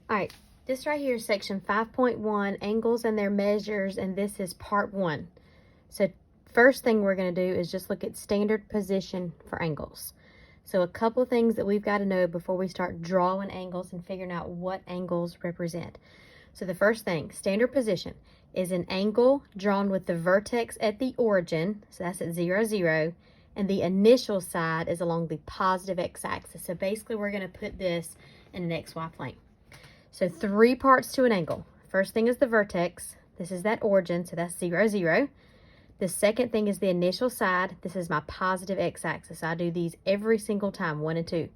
All right, this right here is section 5.1, angles and their measures, and this is part 1. So first thing we're going to do is just look at standard position for angles. So a couple of things that we've got to know before we start drawing angles and figuring out what angles represent. So the first thing, standard position, is an angle drawn with the vertex at the origin, so that's at 0, 0, and the initial side is along the positive x-axis. So basically we're going to put this in an xy plane. So 3 parts to an angle. First thing is the vertex. This is that origin, so that's 0, 0. The second thing is the initial side. This is my positive x-axis. I do these every single time, 1 and 2.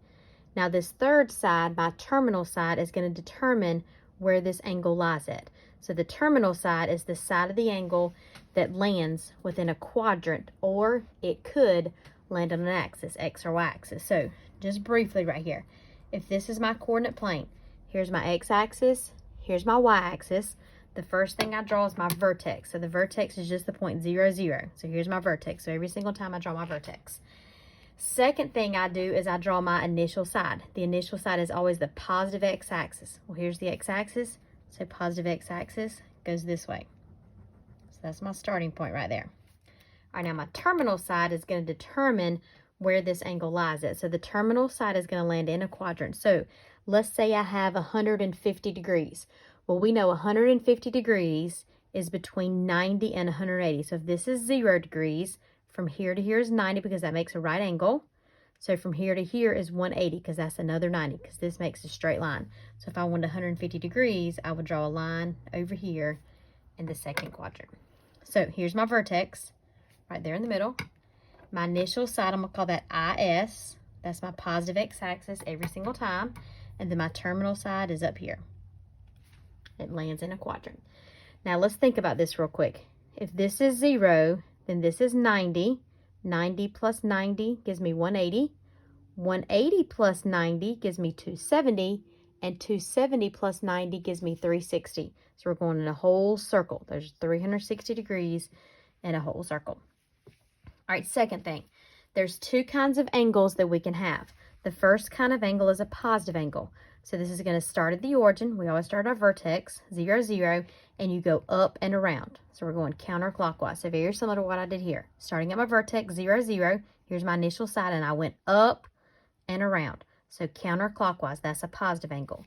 Now this third side, my terminal side, is going to determine where this angle lies at. So the terminal side is the side of the angle that lands within a quadrant, or it could land on an axis, x or y axis. So just briefly right here, if this is my coordinate plane, here's my x-axis, here's my y-axis. The first thing I draw is my vertex. So the vertex is just the point 0, 0. So here's my vertex. So every single time I draw my vertex. Second thing I do is I draw my initial side. The initial side is always the positive x-axis. Well, here's the x-axis. So positive x-axis goes this way. So that's my starting point right there. All right, now my terminal side is going to determine where this angle lies at. So the terminal side is going to land in a quadrant. So let's say I have 150 degrees. Well, we know 150 degrees is between 90 and 180. So if this is 0 degrees, from here to here is 90 because that makes a right angle. So from here to here is 180 because that's another 90 because this makes a straight line. So if I wanted 150 degrees, I would draw a line over here in the second quadrant. So here's my vertex right there in the middle. My initial side, I'm going to call that IS. That's my positive x-axis every single time. And then my terminal side is up here. It lands in a quadrant. Now let's think about this real quick. If this is 0, then this is 90. 90 plus 90 gives me 180. 180 plus 90 gives me 270. And 270 plus 90 gives me 360. So we're going in a whole circle. There's 360 degrees in a whole circle. All right, second thing. There's 2 kinds of angles that we can have. The first kind of angle is a positive angle. So this is going to start at the origin. We always start our vertex, 0, 0, and you go up and around. So we're going counterclockwise. So very similar to what I did here. Starting at my vertex, 0, 0. Here's my initial side, and I went up and around. So counterclockwise, that's a positive angle.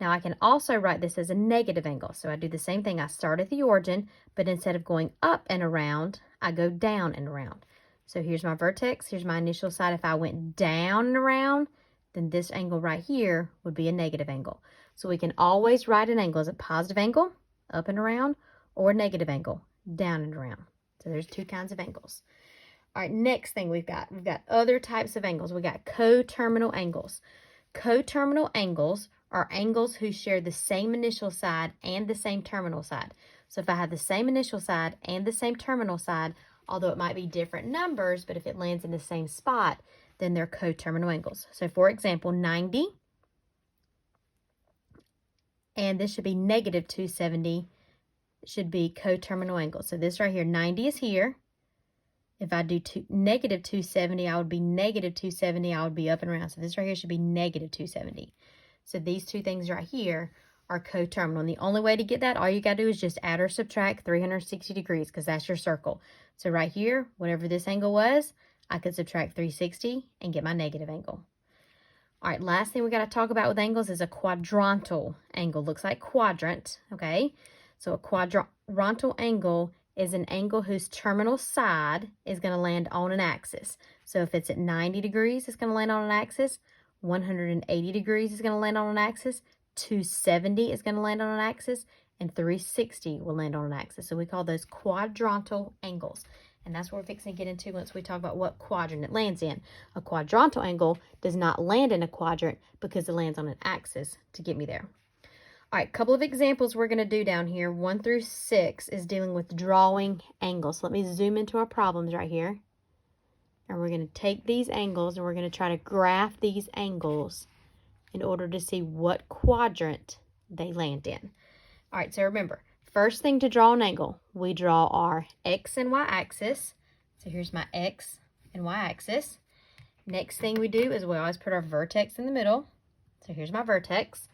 Now I can also write this as a negative angle. So I do the same thing. I start at the origin, but instead of going up and around, I go down and around. So here's my vertex, here's my initial side. If I went down and around, then this angle right here would be a negative angle. So we can always write an angle as a positive angle, up and around, or a negative angle, down and around. So there's 2 kinds of angles. All right, next thing we've got other types of angles. We got coterminal angles. Coterminal angles are angles who share the same initial side and the same terminal side. So if I have the same initial side and the same terminal side, although it might be different numbers, but if it lands in the same spot, then they're coterminal angles. So for example, 90, and this should be negative 270, should be coterminal angles. So this right here, 90 is here. If I do negative 270, I would be negative 270, I would be up and around. So this right here should be negative 270. So these 2 things right here are coterminal. And the only way to get that, all you got to do is just add or subtract 360 degrees because that's your circle. So right here, whatever this angle was, I could subtract 360 and get my negative angle. All right, last thing we got to talk about with angles is a quadrantal angle. Looks like quadrant, okay? So a quadrantal angle is an angle whose terminal side is going to land on an axis. So if it's at 90 degrees, it's going to land on an axis. 180 degrees is going to land on an axis. 270 is going to land on an axis. And 360 will land on an axis. So we call those quadrantal angles. And that's what we're fixing to get into once we talk about what quadrant it lands in. A quadrantal angle does not land in a quadrant because it lands on an axis to get me there. All right, a couple of examples we're going to do down here. 1 through 6 is dealing with drawing angles. So let me zoom into our problems right here. And we're going to take these angles and we're going to try to graph these angles in order to see what quadrant they land in. All right, so remember, first thing to draw an angle, we draw our x and y axis. So here's my x and y axis. Next thing we do is we always put our vertex in the middle. So here's my vertex.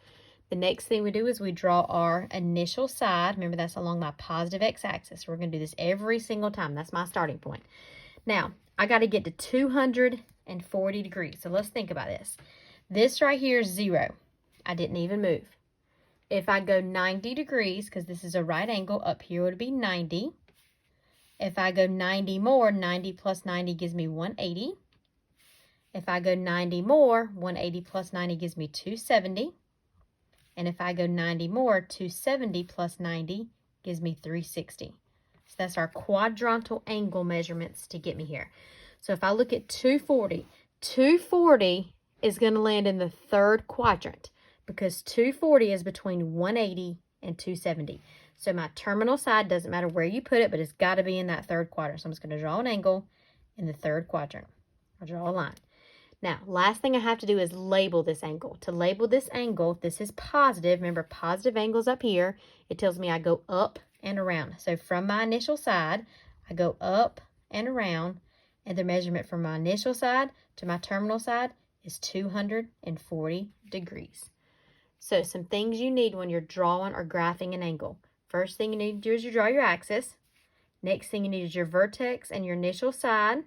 the next thing we do is we draw our initial side. Remember, that's along my positive x-axis. We're going to do this every single time. That's my starting point. Now, I got to get to 240 degrees. So let's think about this. This right here is 0. I didn't even move. If I go 90 degrees, because this is a right angle, up here would be 90. If I go 90 more, 90 plus 90 gives me 180. If I go 90 more, 180 plus 90 gives me 270. And if I go 90 more, 270 plus 90 gives me 360. So that's our quadrantal angle measurements to get me here. So if I look at 240, 240 is going to land in the third quadrant because 240 is between 180 and 270. So my terminal side, doesn't matter where you put it, but it's got to be in that third quadrant. So I'm just going to draw an angle in the third quadrant. I'll draw a line. Now, last thing I have to do is label this angle. To label this angle, this is positive. Remember, positive angles up here. It tells me I go up and around. So from my initial side, I go up and around, and the measurement from my initial side to my terminal side is 240 degrees. So some things you need when you're drawing or graphing an angle. First thing you need to do is you draw your axis. Next thing you need is your vertex and your initial side.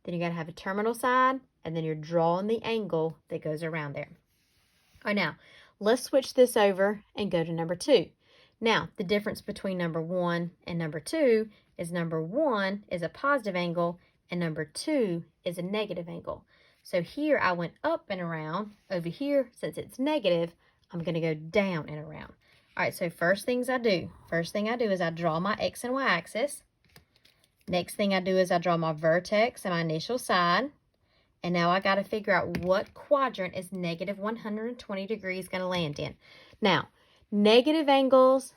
Then you got to have a terminal side, and then you're drawing the angle that goes around there. All right, now let's switch this over and go to number 2. Now, the difference between number 1 and number 2 is number 1 is a positive angle and number 2 is a negative angle. So here I went up and around. Over here, since it's negative, I'm going to go down and around. All right, so first thing I do is I draw my X and Y axis. Next thing I do is I draw my vertex and my initial side. And now I got to figure out what quadrant is negative 120 degrees going to land in. Now, negative angles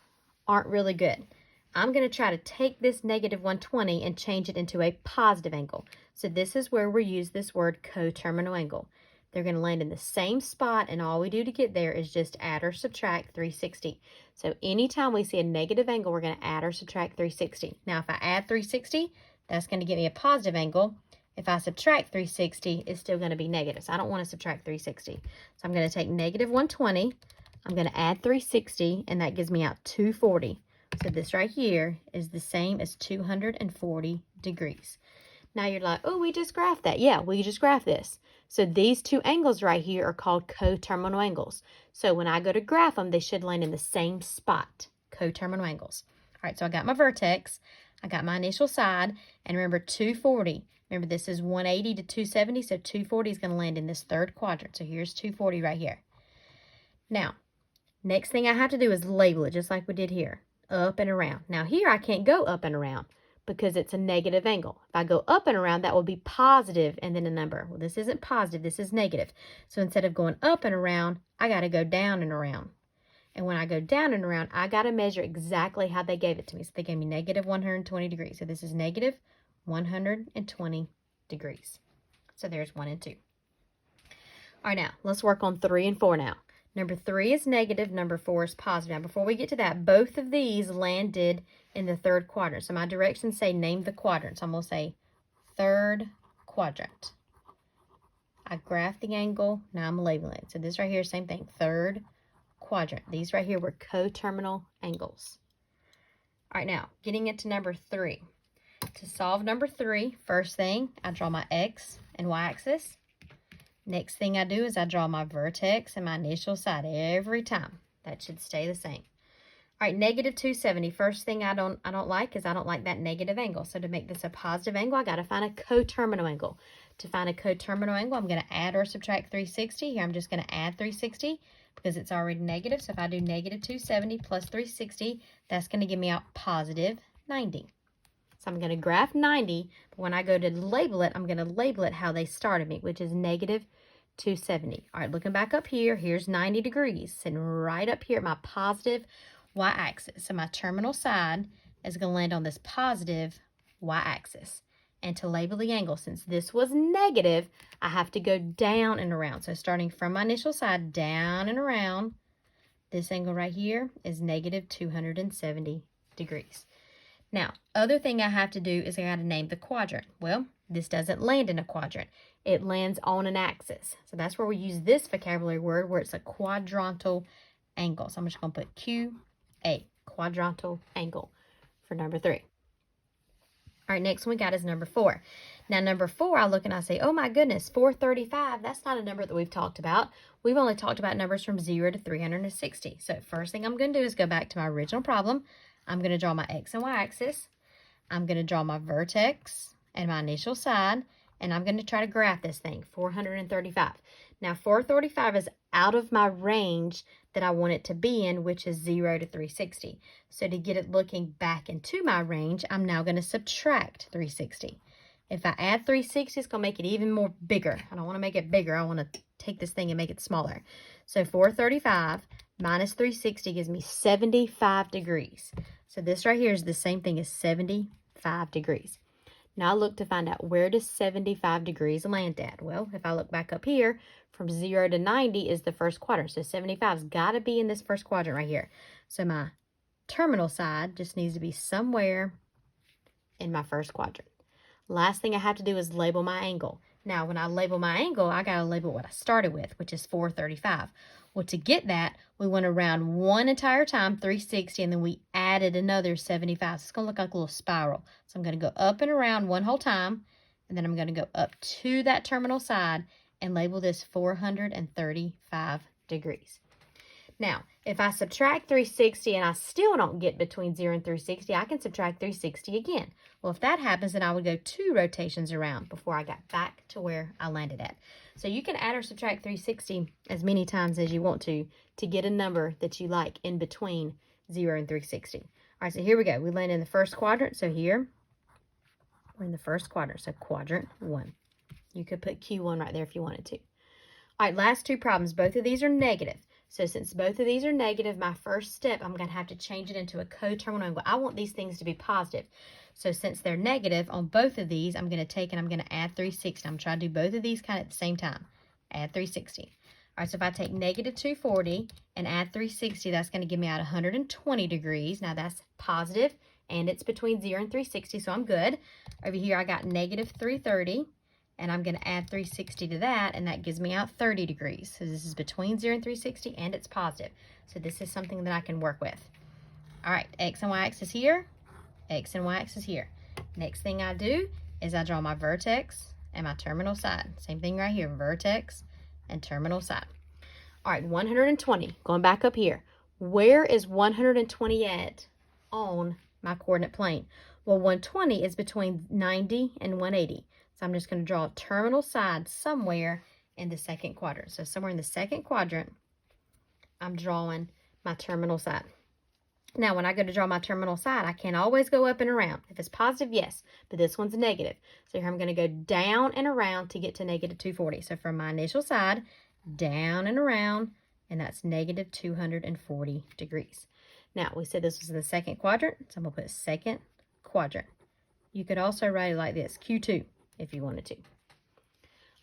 aren't really good. I'm going to try to take this negative 120 and change it into a positive angle. So this is where we use this word coterminal angle. They're going to land in the same spot, and all we do to get there is just add or subtract 360. So anytime we see a negative angle, we're going to add or subtract 360. Now, if I add 360, that's going to give me a positive angle. If I subtract 360, it's still going to be negative. So I don't want to subtract 360. So I'm going to take negative 120. I'm going to add 360, and that gives me out 240. So this right here is the same as 240 degrees. Now you're like, oh, we just graphed that. Yeah, we just graphed this. So these two angles right here are called coterminal angles. So when I go to graph them, they should land in the same spot, coterminal angles. All right, so I got my vertex. I got my initial side. And remember, 240. Remember, this is 180 to 270, so 240 is going to land in this third quadrant. So here's 240 right here. Now, next thing I have to do is label it, just like we did here, up and around. Now here I can't go up and around because it's a negative angle. If I go up and around, that will be positive and then a number. Well, this isn't positive, this is negative. So instead of going up and around, I got to go down and around. And when I go down and around, I got to measure exactly how they gave it to me. So they gave me negative 120 degrees. So this is negative 120 degrees. So there's 1 and 2. All right, now let's work on 3 and 4 now. Number 3 is negative, number 4 is positive. Now, before we get to that, both of these landed in the third quadrant. So my directions say name the quadrant. So I'm going to say third quadrant. I graphed the angle. Now I'm labeling it. So this right here, same thing, third quadrant. These right here were coterminal angles. All right, now getting into number 3. To solve number 3, first thing, I draw my X and Y axis. Next thing I do is I draw my vertex and my initial side every time. That should stay the same. All right, negative 270. First thing I don't like is I don't like that negative angle. So to make this a positive angle, I got to find a coterminal angle. To find a coterminal angle, I'm going to add or subtract 360. Here I'm just going to add 360 because it's already negative. So if I do negative 270 plus 360, that's going to give me out positive 90. So I'm going to graph 90, but when I go to label it, I'm going to label it how they started me, which is negative 270. All right, looking back up here, here's 90 degrees, sitting right up here at my positive y-axis. So my terminal side is going to land on this positive y-axis. And to label the angle, since this was negative, I have to go down and around. So starting from my initial side, down and around, this angle right here is negative 270 degrees. Now, other thing I have to do is I got to name the quadrant. Well, this doesn't land in a quadrant. It lands on an axis. So that's where we use this vocabulary word where it's a quadrantal angle. So I'm just going to put QA, quadrantal angle, for number 3. All right, next one we got is number 4. Now, number 4, I look and I say, oh my goodness, 435, that's not a number that we've talked about. We've only talked about numbers from 0 to 360. So first thing I'm going to do is go back to my original problem. I'm going to draw my X and Y axis. I'm going to draw my vertex and my initial side, and I'm going to try to graph this thing, 435. Now, 435 is out of my range that I want it to be in, which is 0 to 360. So to get it looking back into my range, I'm now going to subtract 360. If I add 360, it's going to make it even more bigger. I don't want to make it bigger. I want to take this thing and make it smaller. So 435 minus 360 gives me 75 degrees. So this right here is the same thing as 75 degrees. Now I look to find out, where does 75 degrees land at? Well, if I look back up here, from 0 to 90 is the first quadrant. So 75's got to be in this first quadrant right here. So my terminal side just needs to be somewhere in my first quadrant. Last thing I have to do is label my angle. Now, when I label my angle, I got to label what I started with, which is 435. Well, to get that, we went around one entire time, 360, and then we added another 75. So it's going to look like a little spiral. So I'm going to go up and around one whole time, and then I'm going to go up to that terminal side and label this 435 degrees. Now, if I subtract 360 and I still don't get between 0 and 360, I can subtract 360 again. Well, if that happens, then I would go 2 rotations around before I got back to where I landed at. So you can add or subtract 360 as many times as you want to get a number that you like in between 0 and 360. All right, so here we go. We land in the first quadrant. So here, we're in the first quadrant. So quadrant 1. You could put Q1 right there if you wanted to. All right, last 2 problems. Both of these are negative. So since both of these are negative, my first step, I'm going to have to change it into a coterminal angle. I want these things to be positive. So since they're negative on both of these, I'm going to take and I'm going to add 360. I'm trying to do both of these kind of at the same time. Add 360. All right, so if I take negative 240 and add 360, that's going to give me out 120 degrees. Now that's positive, and it's between 0 and 360, so I'm good. Over here, I got negative 330. And I'm going to add 360 to that, and that gives me out 30 degrees. So this is between 0 and 360, and it's positive. So this is something that I can work with. All right, X and Y axis here, X and Y axis here. Next thing I do is I draw my vertex and my terminal side. Same thing right here, vertex and terminal side. All right, 120, going back up here. Where is 120 at on my coordinate plane? Well, 120 is between 90 and 180. So I'm just going to draw a terminal side somewhere in the second quadrant. So somewhere in the second quadrant, I'm drawing my terminal side. Now, when I go to draw my terminal side, I can't always go up and around. If it's positive, yes, but this one's negative. So here I'm going to go down and around to get to negative 240. So from my initial side, down and around, and that's negative 240 degrees. Now, we said this was in the second quadrant, so I'm going to put second quadrant. You could also write it like this, Q2, if you wanted to.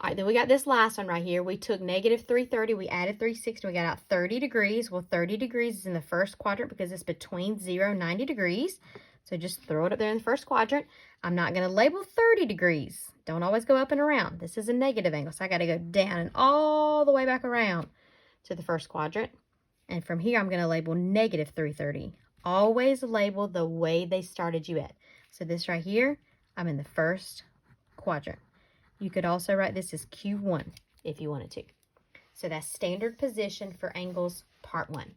All right, then we got this last one right here. We took negative 330, we added 360, we got out 30 degrees. Well, 30 degrees is in the first quadrant because it's between 0 and 90 degrees. So just throw it up there in the first quadrant. I'm not going to label 30 degrees. Don't always go up and around. This is a negative angle, so I got to go down and all the way back around to the first quadrant. And from here, I'm going to label negative 330. Always label the way they started you at. So this right here, I'm in the first quadrant. You could also write this as Q1 if you wanted to. So that's standard position for angles, part 1.